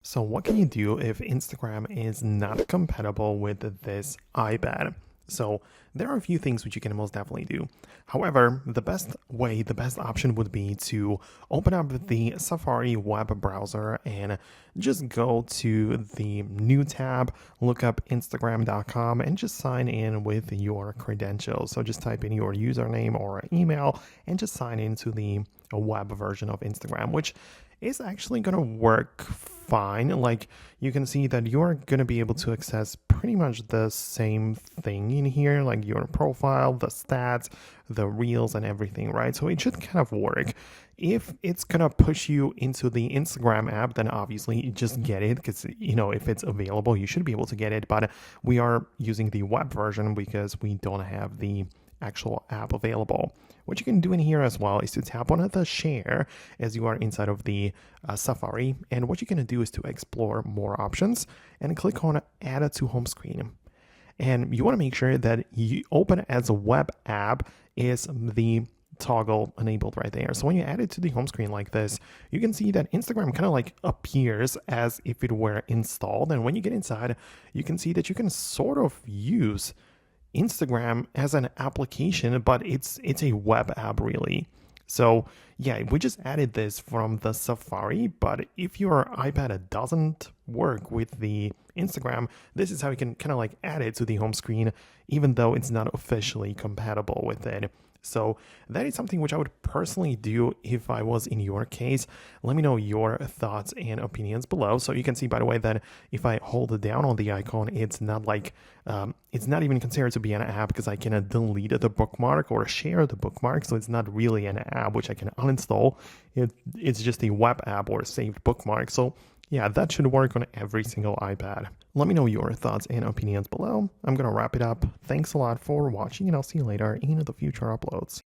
So what can you do if Instagram is not compatible with this iPad? So there are a few things which you can most definitely do. However, the best option would be to open up the Safari web browser and just go to the new tab, look up Instagram.com and just sign in with your credentials. So just type in your username or email and just sign into the web version of Instagram, which is actually going to work fine. Like you can see that you're going to be able to access pretty much the same thing in here, like your profile, the stats, the reels and everything, right? So it should kind of work. If it's going to push you into the Instagram app, then obviously you just get it because, if it's available, you should be able to get it. But we are using the web version because we don't have the actual app available. What you can do in here as well is to tap on the share as you are inside of the Safari. And what you're going to do is to explore more options and click on add to home screen. And you want to make sure that you open as a web app is the toggle enabled right there. So when you add it to the home screen like this, you can see that Instagram kind of like appears as if it were installed. And when you get inside, you can see that you can sort of use Instagram as an application, but it's a web app really. So yeah, we just added this from the Safari, but if your iPad doesn't work with the Instagram, this is how you can kind of like add it to the home screen, even though it's not officially compatible with it. So that is something which I would personally do if I was in your case. Let me know your thoughts and opinions below. So you can see, by the way, that if I hold down on the icon, it's not like, it's not even considered to be an app because I can delete the bookmark or share the bookmark. So it's not really an app which I can uninstall. It's just a web app or a saved bookmark. So yeah, that should work on every single iPad. Let me know your thoughts and opinions below. I'm going to wrap it up. Thanks a lot for watching, and I'll see you later in the future uploads.